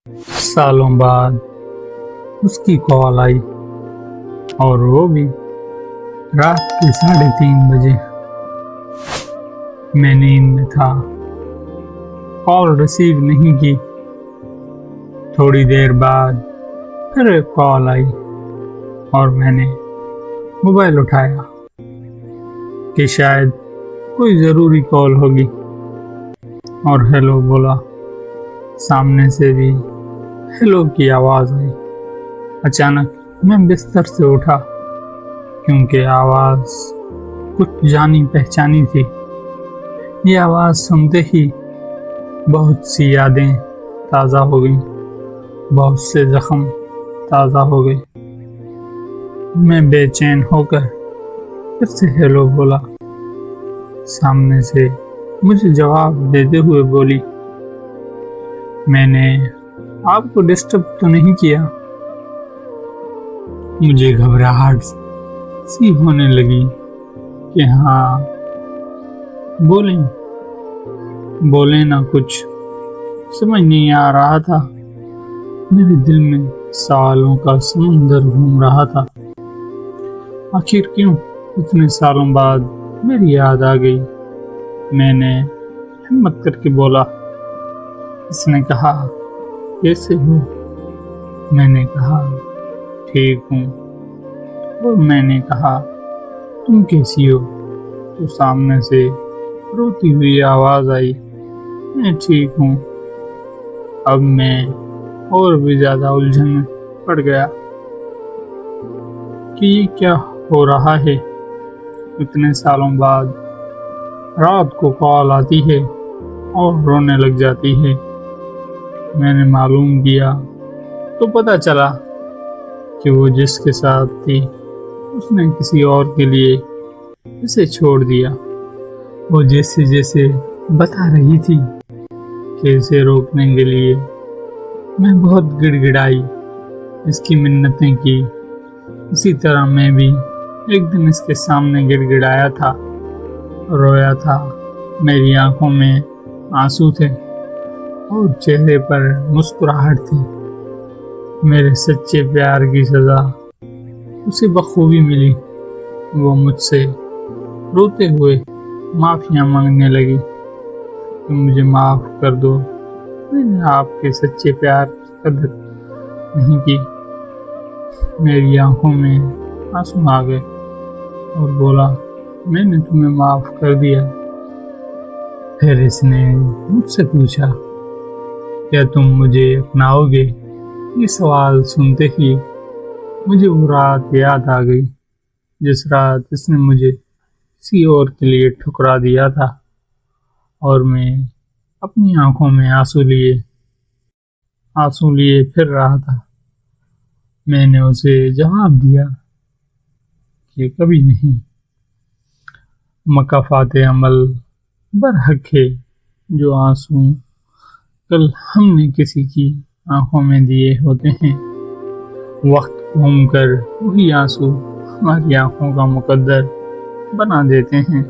سالوں بعد اس کی کال آئی اور وہ بھی رات کے 3:30 بجے۔ میں نیند میں تھا، کال ریسیو نہیں کی۔ تھوڑی دیر بعد پھر ایک کال آئی اور میں نے موبائل اٹھایا کہ شاید کوئی ضروری کال ہوگی، اور ہیلو بولا۔ سامنے سے بھی ہیلو کی آواز آئی۔ اچانک میں بستر سے اٹھا کیونکہ آواز کچھ جانی پہچانی تھی۔ یہ آواز سنتے ہی بہت سی یادیں تازہ ہو گئیں، بہت سے زخم تازہ ہو گئے۔ میں بے چین ہو کر پھر سے ہیلو بولا۔ سامنے سے مجھے جواب دیتے ہوئے بولی، میں نے آپ کو ڈسٹرب تو نہیں کیا؟ مجھے گھبراہٹ سی ہونے لگی کہ ہاں بولیں نہ، کچھ سمجھ نہیں آ رہا تھا۔ میرے دل میں سوالوں کا سمندر گھوم رہا تھا۔ آخر کیوں اتنے سالوں بعد میری یاد آ گئی؟ میں نے ہمت کر کے بولا۔ اس نے کہا، کیسے ہو؟ میں نے کہا، ٹھیک ہوں۔ اور میں نے کہا، تم کیسی ہو؟ تو سامنے سے روتی ہوئی آواز آئی، میں ٹھیک ہوں۔ اب میں اور بھی زیادہ الجھن میں پڑ گیا کہ یہ کیا ہو رہا ہے۔ اتنے سالوں بعد رات کو کال آتی ہے اور رونے لگ جاتی ہے۔ میں نے معلوم کیا تو پتہ چلا کہ وہ جس کے ساتھ تھی اس نے کسی اور کے لیے اسے چھوڑ دیا۔ وہ جیسے بتا رہی تھی کہ اسے روکنے کے لیے میں بہت گڑ گڑائی، اس کی منتیں کی۔ اسی طرح میں بھی ایک دن اس کے سامنے گڑ گڑایا تھا، رویا تھا۔ میری آنکھوں میں آنسو تھے اور چہرے پر مسکراہٹ تھی۔ میرے سچے پیار کی سزا اسے بخوبی ملی۔ وہ مجھ سے روتے ہوئے معافیاں مانگنے لگی کہ مجھے معاف کر دو، میں نے آپ کے سچے پیار کی قدر نہیں کی۔ میری آنکھوں میں آنسو آ گئے اور بولا، میں نے تمہیں معاف کر دیا۔ پھر اس نے مجھ سے پوچھا، کیا تم مجھے اپناؤ گے؟ یہ سوال سنتے ہی مجھے وہ رات یاد آ گئی جس رات اس نے مجھے کسی اور کے لیے ٹھکرا دیا تھا، اور میں اپنی آنکھوں میں آنسو لیے پھر رہا تھا۔ میں نے اسے جواب دیا کہ کبھی نہیں، مکافات عمل برحق ہے۔ جو آنسو کل ہم نے کسی کی آنکھوں میں دیے ہوتے ہیں، وقت گھوم کر وہی آنسو ہماری آنکھوں کا مقدر بنا دیتے ہیں۔